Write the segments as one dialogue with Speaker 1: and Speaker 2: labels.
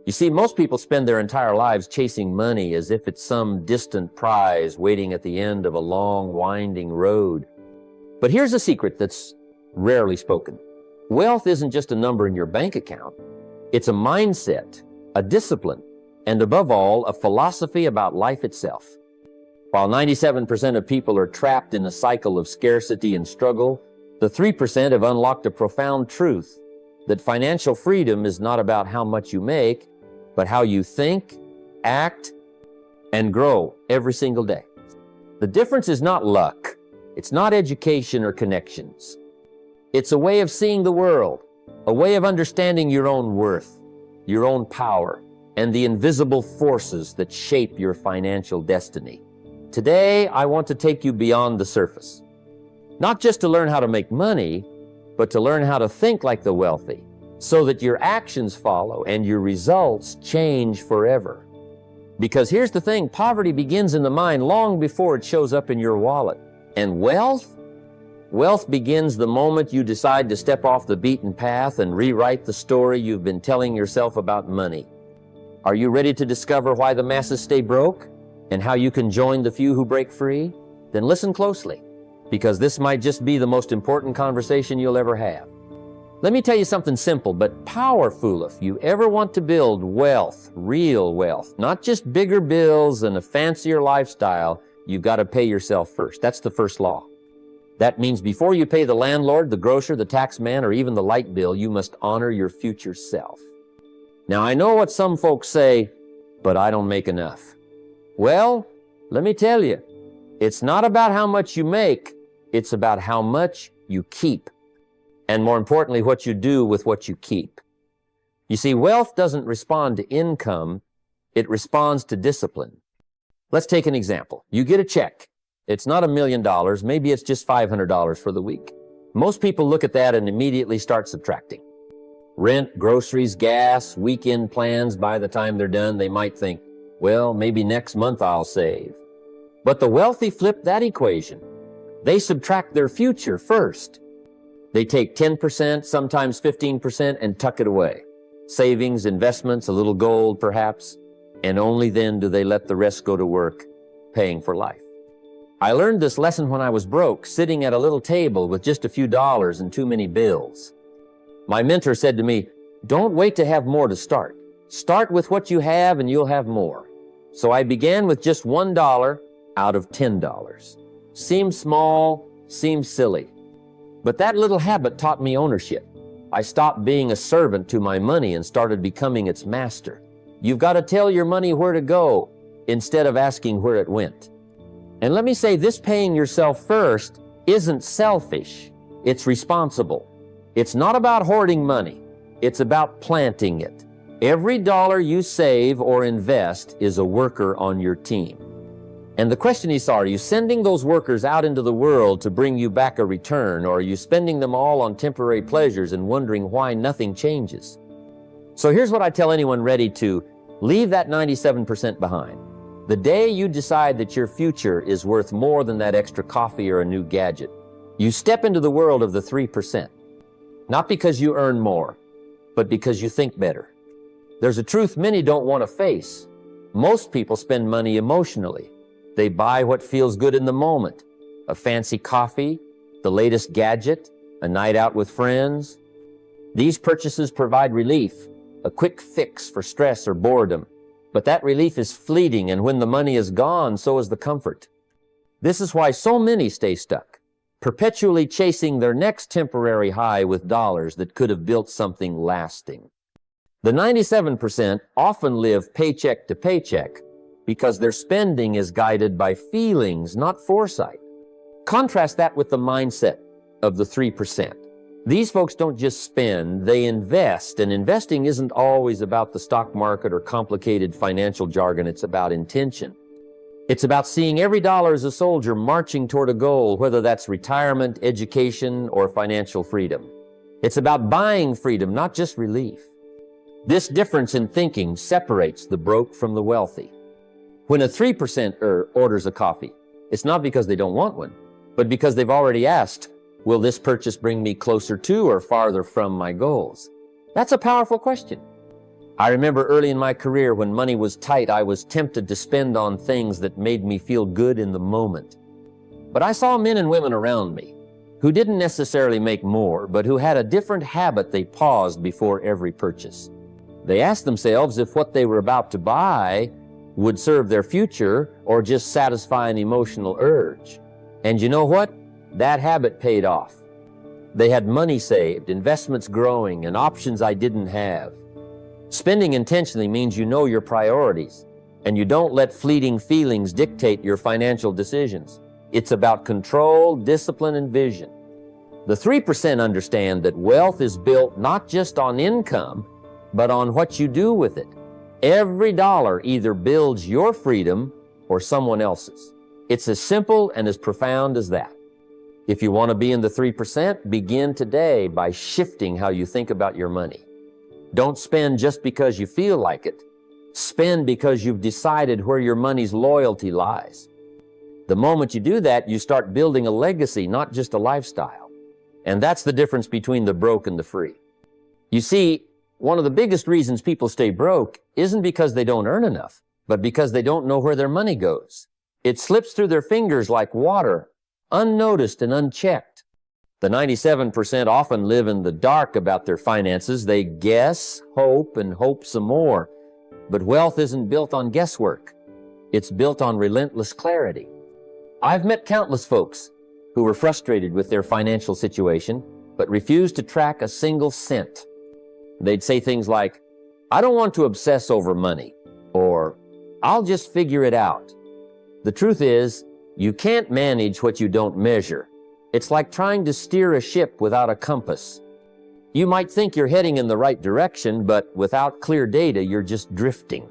Speaker 1: You see, most people spend their entire lives chasing money as if it's some distant prize waiting at the end of a long, winding road. But here's a secret that's rarely spoken. Wealth isn't just a number in your bank account. It's a mindset, a discipline, and above all, a philosophy about life itself. While 97% of people are trapped in a cycle of scarcity and struggle, the 3% have unlocked a profound truth that financial freedom is not about how much you make, but how you think, act, and grow every single day. The difference is not luck. It's not education or connections. It's a way of seeing the world, a way of understanding your own worth, your own power, and the invisible forces that shape your financial destiny. Today, I want to take you beyond the surface. Not just to learn how to make money, but to learn how to think like the wealthy, so that your actions follow and your results change forever. Because here's the thing, poverty begins in the mind long before it shows up in your wallet. And wealth? Wealth begins the moment you decide to step off the beaten path and rewrite the story you've been telling yourself about money. Are you ready to discover why the masses stay broke and how you can join the few who break free? Then listen closely, because this might just be the most important conversation you'll ever have. Let me tell you something simple but powerful. If you ever want to build wealth, real wealth, not just bigger bills and a fancier lifestyle, you've got to pay yourself first. That's the first law. That means before you pay the landlord, the grocer, the tax man, or even the light bill, you must honor your future self. Now, I know what some folks say, but I don't make enough. Well, let me tell you, it's not about how much you make, it's about how much you keep. And more importantly, what you do with what you keep. You see, wealth doesn't respond to income, it responds to discipline. Let's take an example. You get a check. It's not $1 million, maybe it's just $500 for the week. Most people look at that and immediately start subtracting. Rent, groceries, gas, weekend plans, by the time they're done, they might think, well, maybe next month I'll save. But the wealthy flip that equation. They subtract their future first. They take 10%, sometimes 15%, and tuck it away. Savings, investments, a little gold perhaps, and only then do they let the rest go to work, paying for life. I learned this lesson when I was broke, sitting at a little table with just a few dollars and too many bills. My mentor said to me, don't wait to have more to start. Start with what you have and you'll have more. So I began with just $1 out of $10. Seems small, seems silly. But that little habit taught me ownership. I stopped being a servant to my money and started becoming its master. You've got to tell your money where to go instead of asking where it went. And let me say, this paying yourself first isn't selfish. It's responsible. It's not about hoarding money. It's about planting it. Every dollar you save or invest is a worker on your team. And the question is, are you sending those workers out into the world to bring you back a return, or are you spending them all on temporary pleasures and wondering why nothing changes? So here's what I tell anyone ready to leave that 97% behind. The day you decide that your future is worth more than that extra coffee or a new gadget, you step into the world of the 3%. Not because you earn more, but because you think better. There's a truth many don't want to face. Most people spend money emotionally. They buy what feels good in the moment. A fancy coffee, the latest gadget, a night out with friends. These purchases provide relief, a quick fix for stress or boredom. But that relief is fleeting, and when the money is gone, so is the comfort. This is why so many stay stuck, perpetually chasing their next temporary high with dollars that could have built something lasting. The 97% often live paycheck to paycheck because their spending is guided by feelings, not foresight. Contrast that with the mindset of the 3%. These folks don't just spend, they invest, and investing isn't always about the stock market or complicated financial jargon. It's about intention. It's about seeing every dollar as a soldier marching toward a goal, whether that's retirement, education, or financial freedom. It's about buying freedom, not just relief. This difference in thinking separates the broke from the wealthy. When a 3%er orders a coffee, it's not because they don't want one, but because they've already asked, will this purchase bring me closer to or farther from my goals? That's a powerful question. I remember early in my career when money was tight, I was tempted to spend on things that made me feel good in the moment. But I saw men and women around me who didn't necessarily make more, but who had a different habit. They paused before every purchase. They asked themselves if what they were about to buy would serve their future or just satisfy an emotional urge. And you know what? That habit paid off. They had money saved, investments growing, and options I didn't have. Spending intentionally means you know your priorities, and you don't let fleeting feelings dictate your financial decisions. It's about control, discipline, and vision. The 3% understand that wealth is built not just on income, but on what you do with it. Every dollar either builds your freedom or someone else's. It's as simple and as profound as that. If you want to be in the 3%, begin today by shifting how you think about your money. Don't spend just because you feel like it. Spend because you've decided where your money's loyalty lies. The moment you do that, you start building a legacy, not just a lifestyle. And that's the difference between the broke and the free. You see, one of the biggest reasons people stay broke isn't because they don't earn enough, but because they don't know where their money goes. It slips through their fingers like water, unnoticed and unchecked. The 97% often live in the dark about their finances. They guess, hope, and hope some more. But wealth isn't built on guesswork. It's built on relentless clarity. I've met countless folks who were frustrated with their financial situation, but refused to track a single cent. They'd say things like, "I don't want to obsess over money," or "I'll just figure it out." The truth is, you can't manage what you don't measure. It's like trying to steer a ship without a compass. You might think you're heading in the right direction, but without clear data, you're just drifting.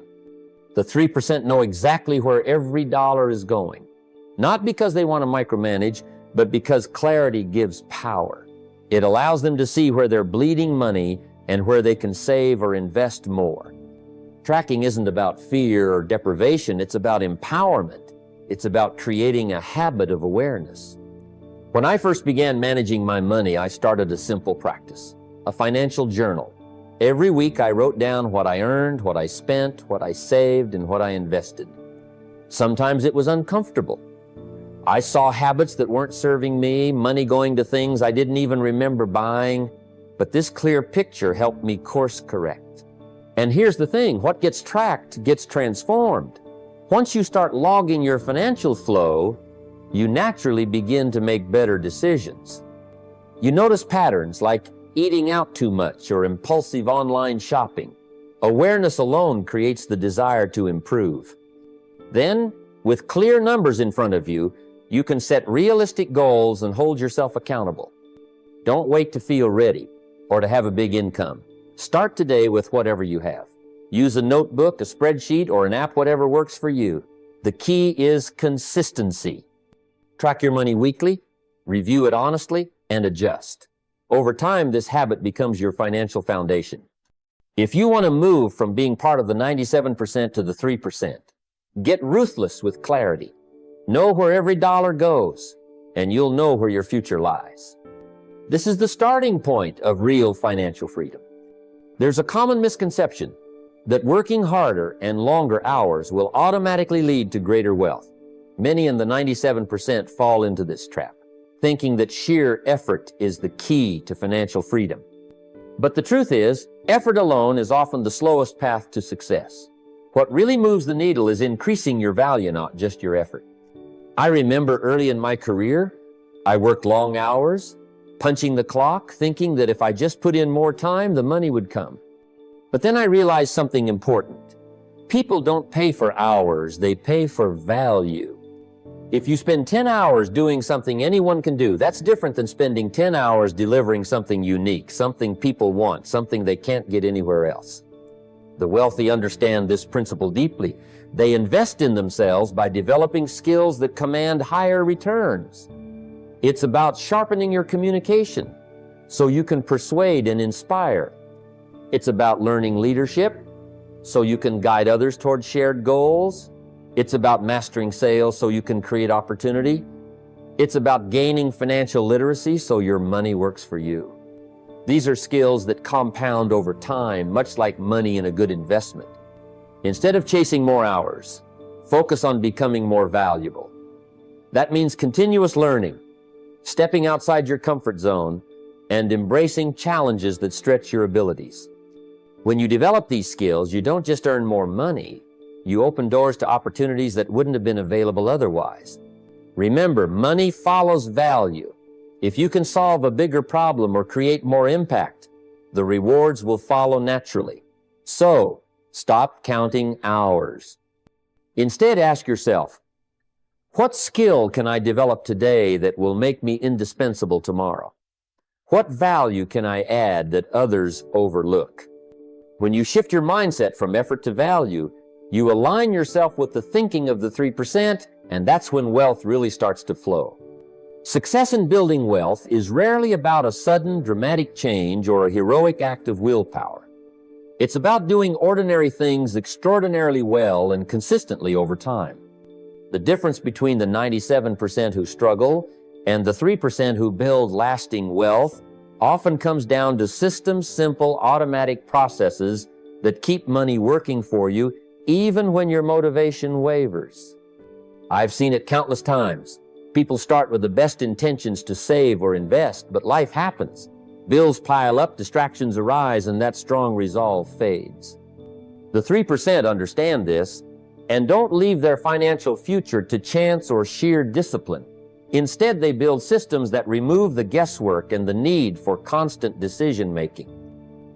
Speaker 1: The 3% know exactly where every dollar is going, not because they want to micromanage, but because clarity gives power. It allows them to see where they're bleeding money and where they can save or invest more. Tracking isn't about fear or deprivation, it's about empowerment. It's about creating a habit of awareness. When I first began managing my money, I started a simple practice, a financial journal. Every week I wrote down what I earned, what I spent, what I saved, and what I invested. Sometimes it was uncomfortable. I saw habits that weren't serving me, money going to things I didn't even remember buying, but this clear picture helped me course correct. And here's the thing, what gets tracked gets transformed. Once you start logging your financial flow, you naturally begin to make better decisions. You notice patterns like eating out too much or impulsive online shopping. Awareness alone creates the desire to improve. Then, with clear numbers in front of you, you can set realistic goals and hold yourself accountable. Don't wait to feel ready or to have a big income. Start today with whatever you have. Use a notebook, a spreadsheet, or an app, whatever works for you. The key is consistency. Track your money weekly, review it honestly, and adjust. Over time, this habit becomes your financial foundation. If you want to move from being part of the 97% to the 3%, get ruthless with clarity. Know where every dollar goes, and you'll know where your future lies. This is the starting point of real financial freedom. There's a common misconception that working harder and longer hours will automatically lead to greater wealth. Many in the 97% fall into this trap, thinking that sheer effort is the key to financial freedom. But the truth is, effort alone is often the slowest path to success. What really moves the needle is increasing your value, not just your effort. I remember early in my career, I worked long hours, punching the clock, thinking that if I just put in more time, the money would come. But then I realized something important. People don't pay for hours, they pay for value. If you spend 10 hours doing something anyone can do, that's different than spending 10 hours delivering something unique, something people want, something they can't get anywhere else. The wealthy understand this principle deeply. They invest in themselves by developing skills that command higher returns. It's about sharpening your communication so you can persuade and inspire. It's about learning leadership so you can guide others toward shared goals. It's about mastering sales so you can create opportunity. It's about gaining financial literacy so your money works for you. These are skills that compound over time, much like money in a good investment. Instead of chasing more hours, focus on becoming more valuable. That means continuous learning, stepping outside your comfort zone, and embracing challenges that stretch your abilities. When you develop these skills, you don't just earn more money, you open doors to opportunities that wouldn't have been available otherwise. Remember, money follows value. If you can solve a bigger problem or create more impact, the rewards will follow naturally. So, stop counting hours. Instead, ask yourself, what skill can I develop today that will make me indispensable tomorrow? What value can I add that others overlook? When you shift your mindset from effort to value, you align yourself with the thinking of the 3%, and that's when wealth really starts to flow. Success in building wealth is rarely about a sudden, dramatic change or a heroic act of willpower. It's about doing ordinary things extraordinarily well and consistently over time. The difference between the 97% who struggle and the 3% who build lasting wealth often comes down to simple, automatic processes that keep money working for you even when your motivation wavers. I've seen it countless times. People start with the best intentions to save or invest, but life happens. Bills pile up, distractions arise, and that strong resolve fades. The 3% understand this and don't leave their financial future to chance or sheer discipline. Instead, they build systems that remove the guesswork and the need for constant decision-making.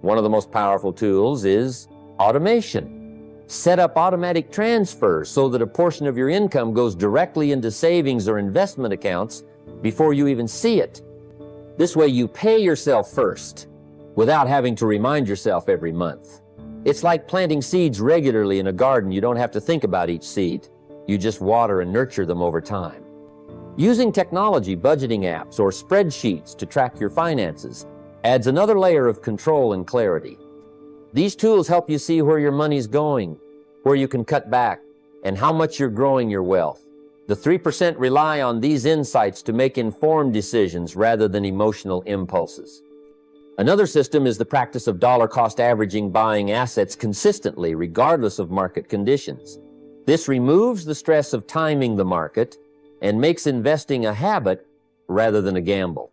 Speaker 1: One of the most powerful tools is automation. Set up automatic transfers so that a portion of your income goes directly into savings or investment accounts before you even see it. This way you pay yourself first without having to remind yourself every month. It's like planting seeds regularly in a garden. You don't have to think about each seed. You just water and nurture them over time. Using technology, budgeting apps, or spreadsheets to track your finances adds another layer of control and clarity. These tools help you see where your money's going, where you can cut back, and how much you're growing your wealth. The 3% rely on these insights to make informed decisions rather than emotional impulses. Another system is the practice of dollar-cost averaging, buying assets consistently, regardless of market conditions. This removes the stress of timing the market and makes investing a habit rather than a gamble.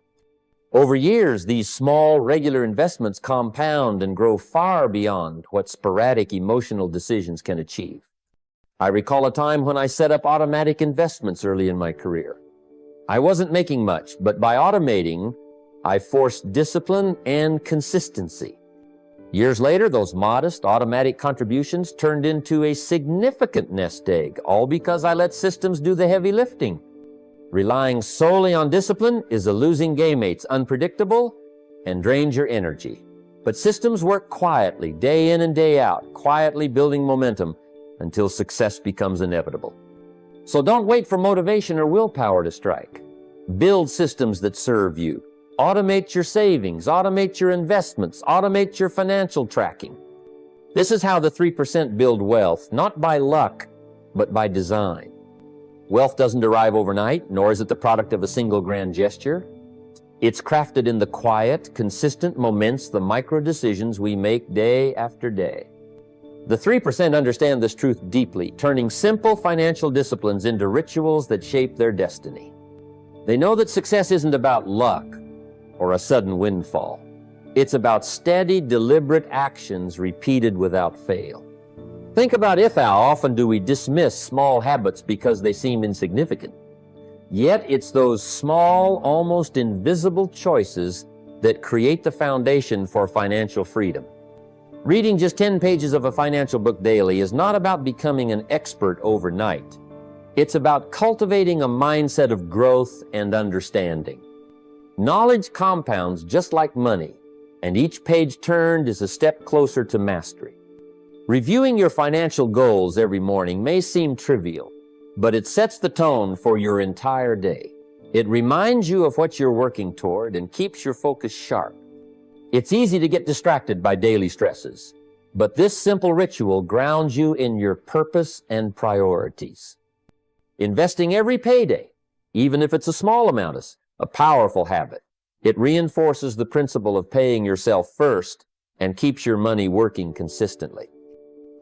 Speaker 1: Over years, these small, regular investments compound and grow far beyond what sporadic emotional decisions can achieve. I recall a time when I set up automatic investments early in my career. I wasn't making much, but by automating, I forced discipline and consistency. Years later, those modest automatic contributions turned into a significant nest egg, all because I let systems do the heavy lifting. Relying solely on discipline is a losing game. It's unpredictable and drains your energy. But systems work quietly, day in and day out, quietly building momentum until success becomes inevitable. So don't wait for motivation or willpower to strike. Build systems that serve you. Automate your savings, automate your investments, automate your financial tracking. This is how the 3% build wealth, not by luck, but by design. Wealth doesn't arrive overnight, nor is it the product of a single grand gesture. It's crafted in the quiet, consistent moments, the micro decisions we make day after day. The 3% understand this truth deeply, turning simple financial disciplines into rituals that shape their destiny. They know that success isn't about luck or a sudden windfall. It's about steady, deliberate actions repeated without fail. Think about how often do we dismiss small habits because they seem insignificant. Yet it's those small, almost invisible choices that create the foundation for financial freedom. Reading just 10 pages of a financial book daily is not about becoming an expert overnight. It's about cultivating a mindset of growth and understanding. Knowledge compounds just like money, and each page turned is a step closer to mastery. Reviewing your financial goals every morning may seem trivial, but it sets the tone for your entire day. It reminds you of what you're working toward and keeps your focus sharp. It's easy to get distracted by daily stresses, but this simple ritual grounds you in your purpose and priorities. Investing every payday, even if it's a small amount, is a powerful habit. It reinforces the principle of paying yourself first and keeps your money working consistently.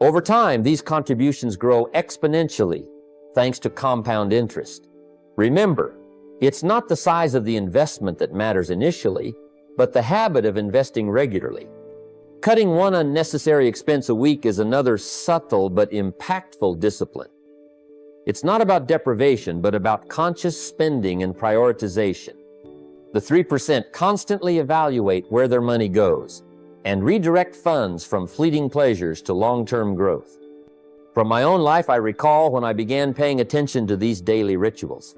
Speaker 1: Over time, these contributions grow exponentially thanks to compound interest. Remember, it's not the size of the investment that matters initially, but the habit of investing regularly. Cutting one unnecessary expense a week is another subtle but impactful discipline. It's not about deprivation, but about conscious spending and prioritization. The 3% constantly evaluate where their money goes and redirect funds from fleeting pleasures to long-term growth. From my own life, I recall when I began paying attention to these daily rituals.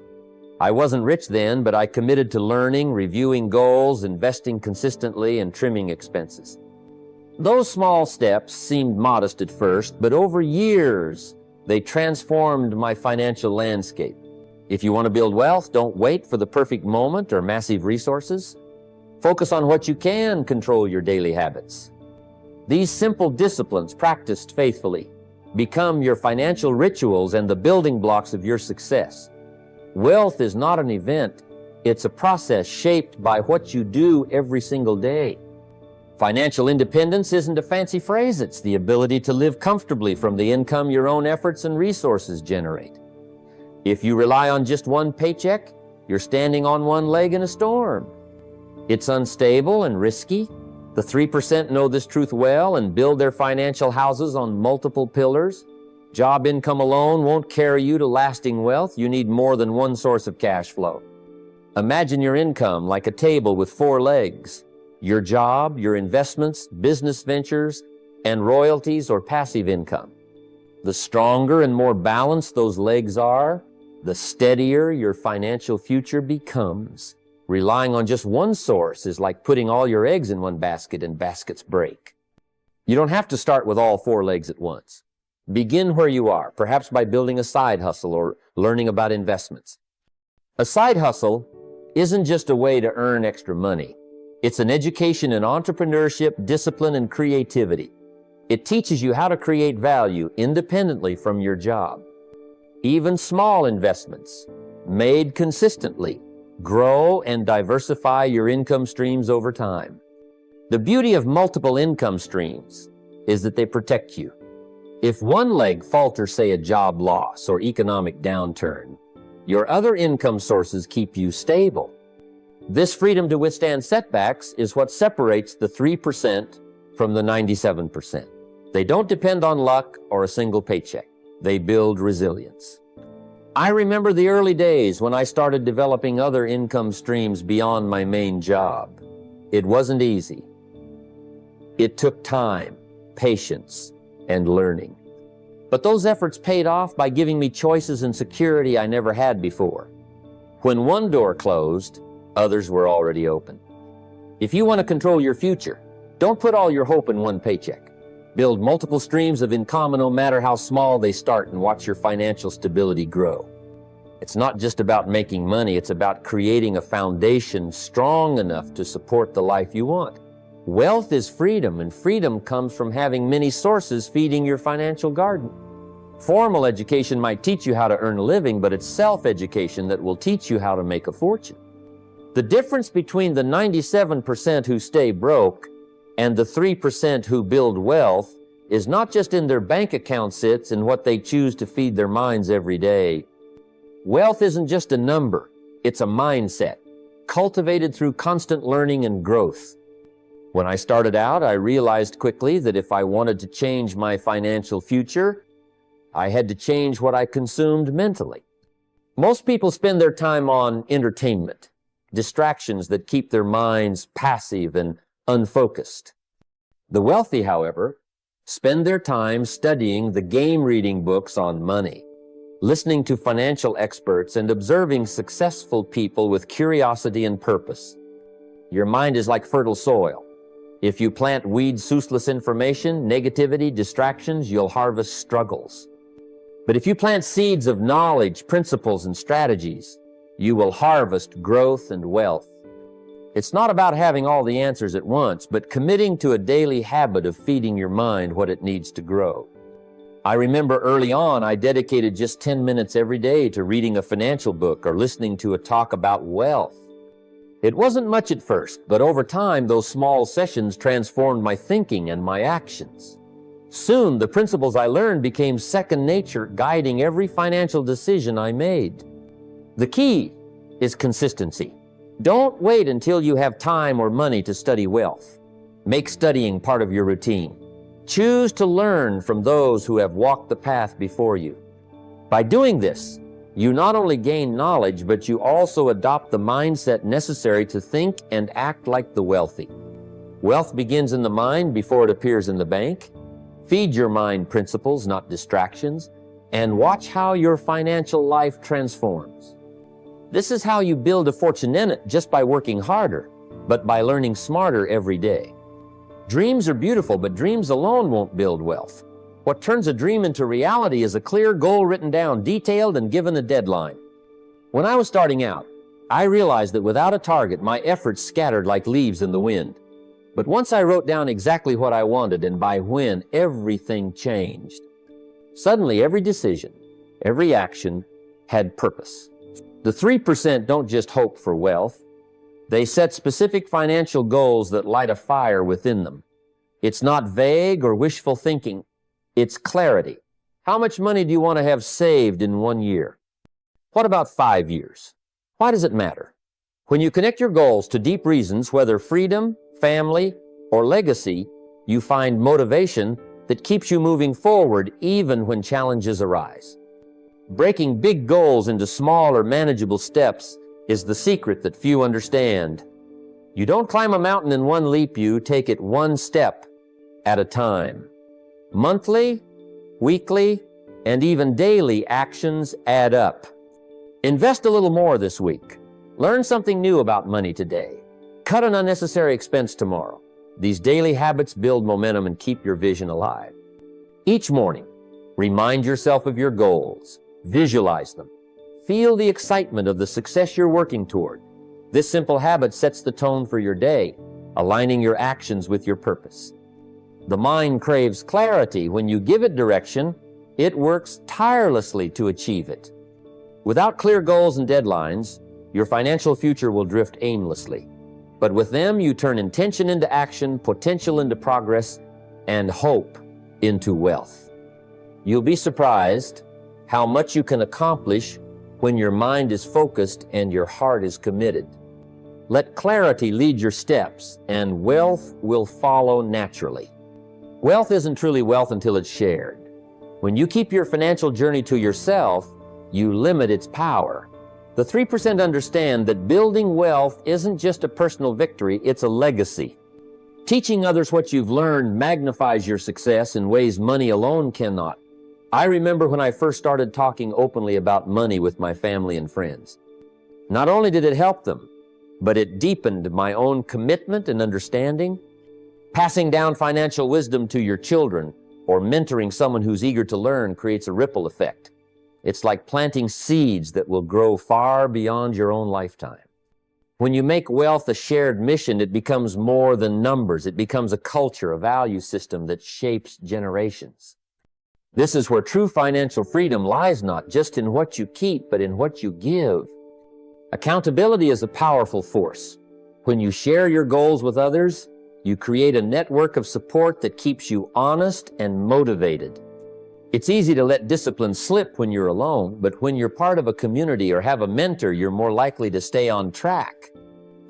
Speaker 1: I wasn't rich then, but I committed to learning, reviewing goals, investing consistently, and trimming expenses. Those small steps seemed modest at first, but over years, they transformed my financial landscape. If you want to build wealth, don't wait for the perfect moment or massive resources. Focus on what you can control your daily habits. These simple disciplines, practiced faithfully, become your financial rituals and the building blocks of your success. Wealth is not an event. It's a process shaped by what you do every single day. Financial independence isn't a fancy phrase. It's the ability to live comfortably from the income your own efforts and resources generate. If you rely on just one paycheck, you're standing on one leg in a storm. It's unstable and risky. The 3% know this truth well and build their financial houses on multiple pillars. Job income alone won't carry you to lasting wealth. You need more than one source of cash flow. Imagine your income like a table with 4 legs. Your job, your investments, business ventures, and royalties or passive income. The stronger and more balanced those legs are, the steadier your financial future becomes. Relying on just one source is like putting all your eggs in one basket and baskets break. You don't have to start with all 4 legs at once. Begin where you are, perhaps by building a side hustle or learning about investments. A side hustle isn't just a way to earn extra money. It's an education in entrepreneurship, discipline, and creativity. It teaches you how to create value independently from your job. Even small investments, made consistently, grow and diversify your income streams over time. The beauty of multiple income streams is that they protect you. If one leg falters, say a job loss or economic downturn, your other income sources keep you stable. This freedom to withstand setbacks is what separates the 3% from the 97%. They don't depend on luck or a single paycheck. They build resilience. I remember the early days when I started developing other income streams beyond my main job. It wasn't easy. It took time, patience, and learning. But those efforts paid off by giving me choices and security I never had before. When one door closed, others were already open. If you want to control your future, don't put all your hope in one paycheck. Build multiple streams of income no matter how small they start and watch your financial stability grow. It's not just about making money, it's about creating a foundation strong enough to support the life you want. Wealth is freedom, and freedom comes from having many sources feeding your financial garden. Formal education might teach you how to earn a living, but it's self-education that will teach you how to make a fortune. The difference between the 97% who stay broke and the 3% who build wealth is not just in their bank accounts, it's in what they choose to feed their minds every day. Wealth isn't just a number, it's a mindset, cultivated through constant learning and growth. When I started out, I realized quickly that if I wanted to change my financial future, I had to change what I consumed mentally. Most people spend their time on entertainment, distractions that keep their minds passive and unfocused. The wealthy, however, spend their time studying the game-reading books on money, listening to financial experts, and observing successful people with curiosity and purpose. Your mind is like fertile soil. If you plant weeds, useless information, negativity, distractions, you'll harvest struggles. But if you plant seeds of knowledge, principles, and strategies, you will harvest growth and wealth. It's not about having all the answers at once, but committing to a daily habit of feeding your mind what it needs to grow. I remember early on, I dedicated just 10 minutes every day to reading a financial book or listening to a talk about wealth. It wasn't much at first, but over time, those small sessions transformed my thinking and my actions. Soon, the principles I learned became second nature, guiding every financial decision I made. The key is consistency. Don't wait until you have time or money to study wealth. Make studying part of your routine. Choose to learn from those who have walked the path before you. By doing this, you not only gain knowledge, but you also adopt the mindset necessary to think and act like the wealthy. Wealth begins in the mind before it appears in the bank. Feed your mind principles, not distractions, and watch how your financial life transforms. This is how you build a fortune in it, just by working harder, but by learning smarter every day. Dreams are beautiful, but dreams alone won't build wealth. What turns a dream into reality is a clear goal written down, detailed, and given a deadline. When I was starting out, I realized that without a target, my efforts scattered like leaves in the wind. But once I wrote down exactly what I wanted and by when, everything changed. Suddenly, every decision, every action had purpose. The 3% don't just hope for wealth. They set specific financial goals that light a fire within them. It's not vague or wishful thinking. It's clarity. How much money do you want to have saved in 1 year? What about 5 years? Why does it matter? When you connect your goals to deep reasons, whether freedom, family, or legacy, you find motivation that keeps you moving forward even when challenges arise. Breaking big goals into smaller, manageable steps is the secret that few understand. You don't climb a mountain in one leap, you take it one step at a time. Monthly, weekly, and even daily actions add up. Invest a little more this week. Learn something new about money today. Cut an unnecessary expense tomorrow. These daily habits build momentum and keep your vision alive. Each morning, remind yourself of your goals. Visualize them. Feel the excitement of the success you're working toward. This simple habit sets the tone for your day, aligning your actions with your purpose. The mind craves clarity. When you give it direction, it works tirelessly to achieve it. Without clear goals and deadlines, your financial future will drift aimlessly. But with them, you turn intention into action, potential into progress, and hope into wealth. You'll be surprised how much you can accomplish when your mind is focused and your heart is committed. Let clarity lead your steps, and wealth will follow naturally. Wealth isn't truly wealth until it's shared. When you keep your financial journey to yourself, you limit its power. The 3% understand that building wealth isn't just a personal victory, it's a legacy. Teaching others what you've learned magnifies your success in ways money alone cannot. I remember when I first started talking openly about money with my family and friends. Not only did it help them, but it deepened my own commitment and understanding. Passing down financial wisdom to your children or mentoring someone who's eager to learn creates a ripple effect. It's like planting seeds that will grow far beyond your own lifetime. When you make wealth a shared mission, it becomes more than numbers. It becomes a culture, a value system that shapes generations. This is where true financial freedom lies, not just in what you keep, but in what you give. Accountability is a powerful force. When you share your goals with others, you create a network of support that keeps you honest and motivated. It's easy to let discipline slip when you're alone, but when you're part of a community or have a mentor, you're more likely to stay on track.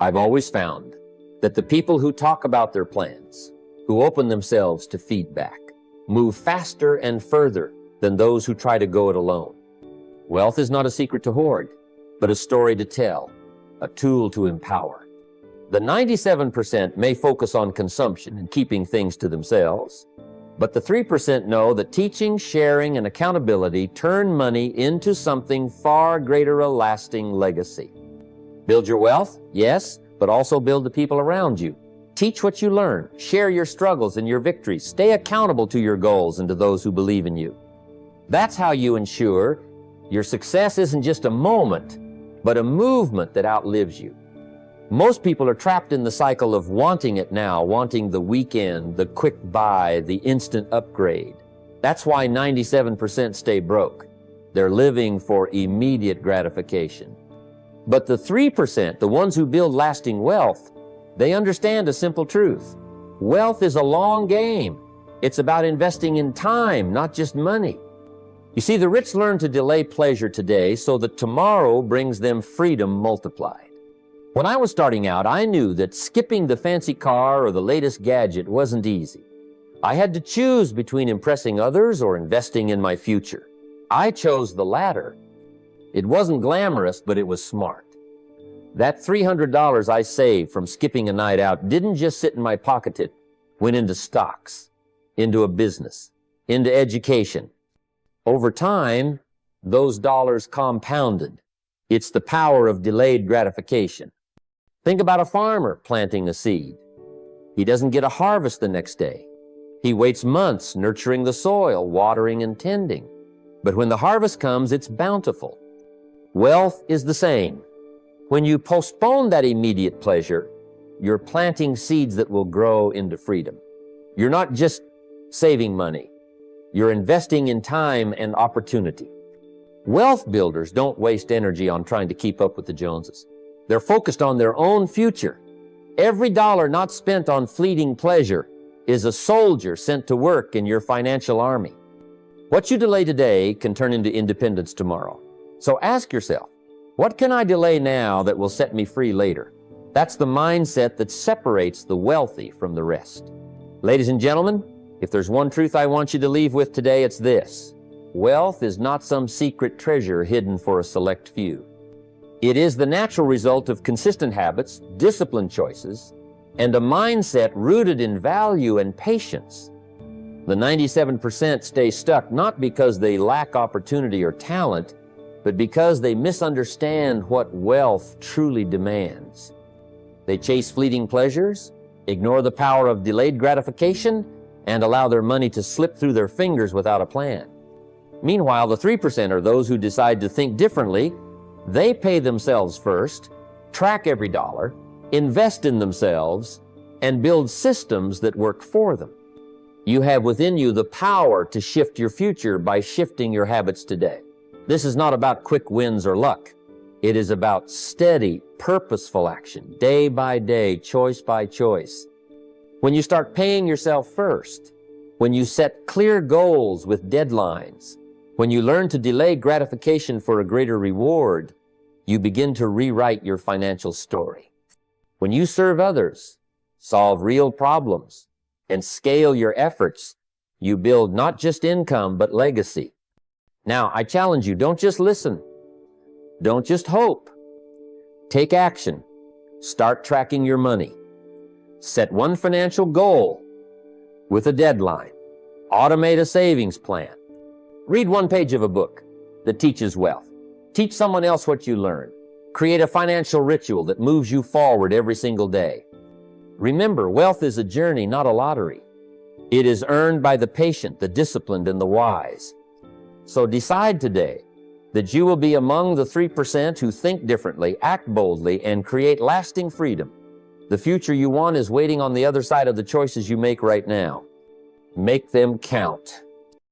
Speaker 1: I've always found that the people who talk about their plans, who open themselves to feedback, move faster and further than those who try to go it alone. Wealth is not a secret to hoard, but a story to tell, a tool to empower. The 97% may focus on consumption and keeping things to themselves, but the 3% know that teaching, sharing, and accountability turn money into something far greater, a lasting legacy. Build your wealth, yes, but also build the people around you. Teach what you learn, share your struggles and your victories, stay accountable to your goals and to those who believe in you. That's how you ensure your success isn't just a moment, but a movement that outlives you. Most people are trapped in the cycle of wanting it now, wanting the weekend, the quick buy, the instant upgrade. That's why 97% stay broke. They're living for immediate gratification. But the 3%, the ones who build lasting wealth, they understand a simple truth. Wealth is a long game. It's about investing in time, not just money. You see, the rich learn to delay pleasure today so that tomorrow brings them freedom multiplied. When I was starting out, I knew that skipping the fancy car or the latest gadget wasn't easy. I had to choose between impressing others or investing in my future. I chose the latter. It wasn't glamorous, but it was smart. That $300 I saved from skipping a night out didn't just sit in my pocket. It went into stocks, into a business, into education. Over time, those dollars compounded. It's the power of delayed gratification. Think about a farmer planting a seed. He doesn't get a harvest the next day. He waits months nurturing the soil, watering and tending. But when the harvest comes, it's bountiful. Wealth is the same. When you postpone that immediate pleasure, you're planting seeds that will grow into freedom. You're not just saving money. You're investing in time and opportunity. Wealth builders don't waste energy on trying to keep up with the Joneses. They're focused on their own future. Every dollar not spent on fleeting pleasure is a soldier sent to work in your financial army. What you delay today can turn into independence tomorrow. So ask yourself, what can I delay now that will set me free later? That's the mindset that separates the wealthy from the rest. Ladies and gentlemen, if there's one truth I want you to leave with today, it's this. Wealth is not some secret treasure hidden for a select few. It is the natural result of consistent habits, disciplined choices, and a mindset rooted in value and patience. The 97% stay stuck not because they lack opportunity or talent, but because they misunderstand what wealth truly demands. They chase fleeting pleasures, ignore the power of delayed gratification, and allow their money to slip through their fingers without a plan. Meanwhile, the 3% are those who decide to think differently. They pay themselves first, track every dollar, invest in themselves, and build systems that work for them. You have within you the power to shift your future by shifting your habits today. This is not about quick wins or luck. It is about steady, purposeful action, day by day, choice by choice. When you start paying yourself first, when you set clear goals with deadlines, when you learn to delay gratification for a greater reward, you begin to rewrite your financial story. When you serve others, solve real problems, and scale your efforts, you build not just income, but legacy. Now, I challenge you, don't just listen. Don't just hope. Take action. Start tracking your money. Set one financial goal with a deadline. Automate a savings plan. Read one page of a book that teaches wealth. Teach someone else what you learn. Create a financial ritual that moves you forward every single day. Remember, wealth is a journey, not a lottery. It is earned by the patient, the disciplined, and the wise. So decide today that you will be among the 3% who think differently, act boldly, and create lasting freedom. The future you want is waiting on the other side of the choices you make right now. Make them count.